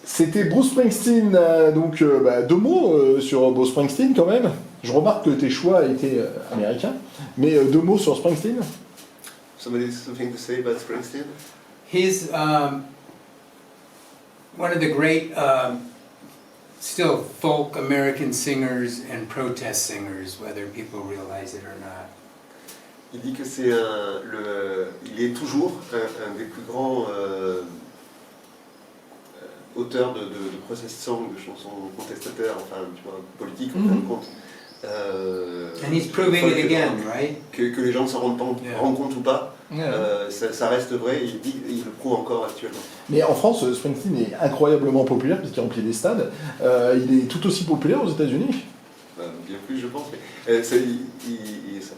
C'était Bruce Springsteen, donc deux mots sur Bruce Springsteen quand même. Je remarque que tes choix étaient américains, mais deux mots sur Springsteen. Something to say about Springsteen? He's one of the great still folk American singers and protest singers, whether people realize it or not. Il dit que il est toujours un des plus grands auteurs de protest songs, de chansons contestataires, enfin, tu vois, politiques, en fin de compte. And he's proving it again, right? Que les gens ne s'en rendent compte ou pas, Yeah. ça reste vrai, il le prouve encore actuellement. Mais en France, Springsteen est incroyablement populaire puisqu'il remplit des stades. Il est tout aussi populaire aux États-Unis. Bien plus, je pense. Mais, he is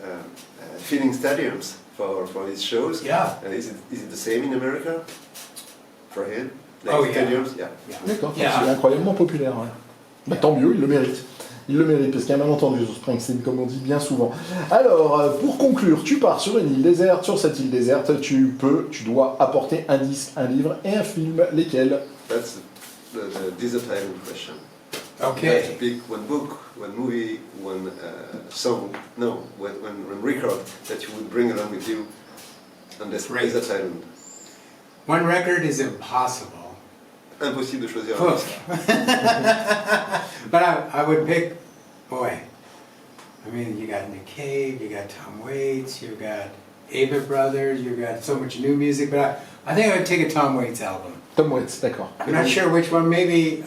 filling stadiums for his shows. Yeah. Is it the same in America for him? Like Oh, yeah. stadiums? Yeah. D'accord, Yeah. il est incroyablement populaire. Ouais. Bah, tant mieux, il le mérite. Il le mérite, parce qu'il y a un malentendu sur Springsteen, comme on dit bien souvent. Alors, pour conclure, tu pars sur une île déserte. Sur cette île déserte, tu dois apporter un disque, un livre et un film. Lesquels? That's the desert island question. You have to Okay. pick one book, one movie, one song, one record that you would bring along with you on this Right. desert island. One record is impossible. Impossible de choisir un But disque. I would pick, boy, I mean, you got Nick Cave, you got Tom Waits, you got Avett Brothers, you got so much new music, but I think I would take a Tom Waits album. Tom Waits, d'accord. I'm not sure which one, maybe,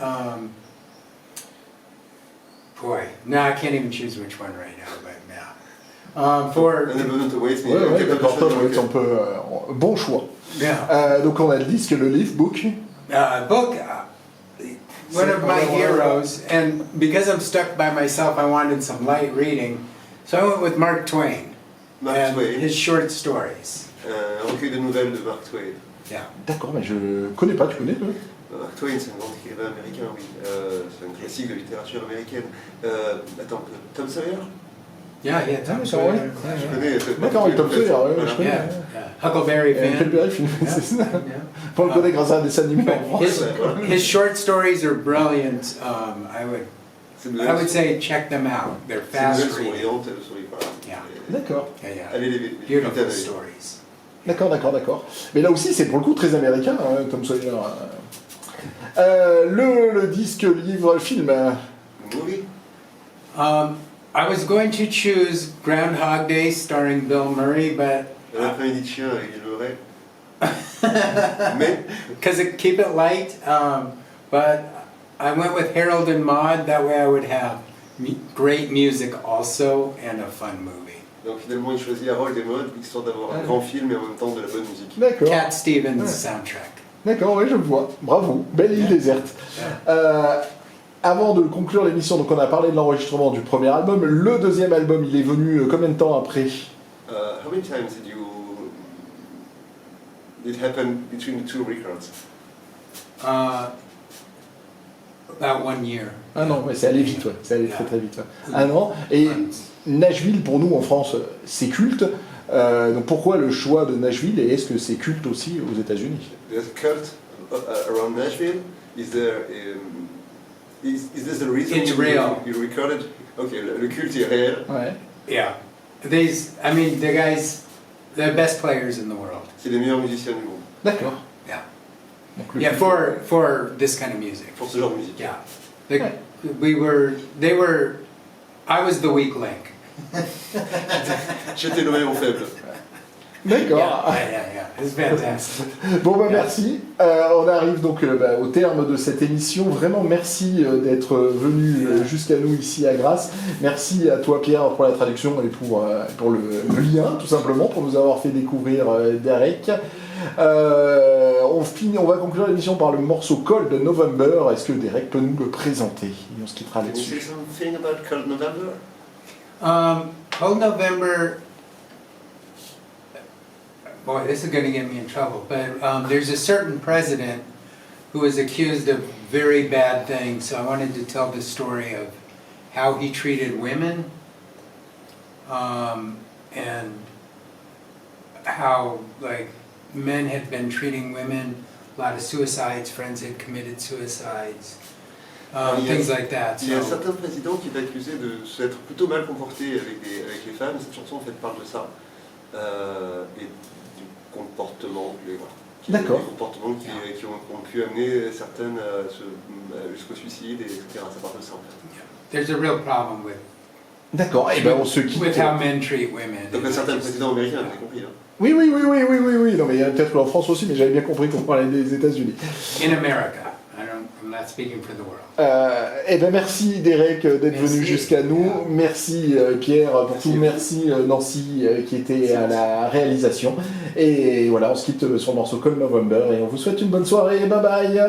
boy, no, I can't even choose which one right now, but yeah. Un album de Waits, mais Ouais, capable de d'accord, Tom choisir Waits, lequel. on peut... bon choix. Yeah. Donc on a le disque, le livre, book. Book, one of my heroes, and because I'm stuck by myself, I wanted some light reading, so I went with Mark Twain Mark and Twain, his short stories. un recueil de nouvelles de Mark Twain. Yeah. D'accord, mais je connais pas, tu connais toi? Mark Twain, c'est un grand écrivain américain, oui. C'est un classique de littérature américaine. Attends, Tom Sawyer? Yeah, yeah, Tom Ah, Sawyer. ouais. Je Yeah, connais. D'accord, il Tom Sawyer, ouais, Voilà. je connais. yeah. Yeah. Huckleberry Finn. Huckleberry Finn, Yeah, c'est ça. yeah. On le connaît grâce à un dessin animé en France. His short stories are brilliant. I C'est would say check them out. They're C'est fast nouvelles sont reading. brillantes, elles sont voilà. Yeah. D'accord, Yeah, yeah. Allez les Beautiful putain, stories. d'accord. Mais là aussi, c'est pour le coup très américain, hein, Tom Sawyer. Le disque, livre, film. Movie? I was going to choose Groundhog Day starring Bill Murray, but Un après-midi de chien avec Gilles Leray. Mais because it keep it light, but I went with Harold and Maude. That way, I would have great music also and a fun movie. donc finalement il choisit Harold et Maude, histoire d'avoir un grand film et en même temps de la bonne musique. D'accord, Cat Stevens Ouais. soundtrack. d'accord, oui, je vois. Bravo, belle île déserte. Avant de conclure l'émission, donc on a parlé de l'enregistrement du premier album. Le deuxième album, il est venu combien de temps après? How many times did it happen between the two records? About 1 year. Un an, ouais, c'est allé vite, ouais. C'est allé très très vite. Ouais. Un an. Et Nashville, pour nous en France, c'est culte. Donc pourquoi le choix de Nashville et est-ce que c'est culte aussi aux États-Unis? There's a cult around Nashville. Is this the reason It's real. you recorded? Ok, le culte est réel. Ouais. Yeah. The guys, the best players in the world. C'est les meilleurs musiciens du monde D'accord. Yeah. Donc, le Yeah, culte. for this kind of music. pour ce genre de musique. Yeah. Ouais. I was the weak link. J'étais le maillon faible. D'accord. Yeah. It's fantastic. Bon bah merci. On arrive donc au terme de cette émission. Vraiment merci d'être venu jusqu'à nous ici à Grasse. Merci à toi Pierre pour la traduction et pour le lien tout simplement, pour nous avoir fait découvrir Derek. On va conclure l'émission par le morceau Cold November. Est-ce que Derek peut nous le présenter? Et on se quittera Can you say là-dessus. something about Cold November? Cold November. Boy, this is going to get me in trouble. But there's a certain president who was accused of very bad things. So I wanted to tell the story of how he treated women, and how men had been treating women lot of suicides, friends had committed suicides, Yeah. things like that. Il y a un So, certain président qui est accusé de s'être plutôt mal comporté avec les femmes. Cette chanson en fait parle de ça et du comportement, D'accord. des comportements qui ont pu amener certaines jusqu'au suicide, etc. Ça parle de ça en fait. there's a real problem D'accord, et ben on se quitte. with how men treat women. Donc un certain président américain, vous avez compris. Hein. Oui, oui, oui, oui, oui, oui, oui. Non, mais il y a peut-être en France aussi, mais j'avais bien compris qu'on parlait des États-Unis. In America. I'm not speaking for the world. Eh ben merci Derek d'être Merci. venu jusqu'à nous. Merci Pierre pour Merci. tout. Merci Nancy qui était à la réalisation. Et voilà, on se quitte sur le morceau Cold November et on vous souhaite une bonne soirée. Bye bye.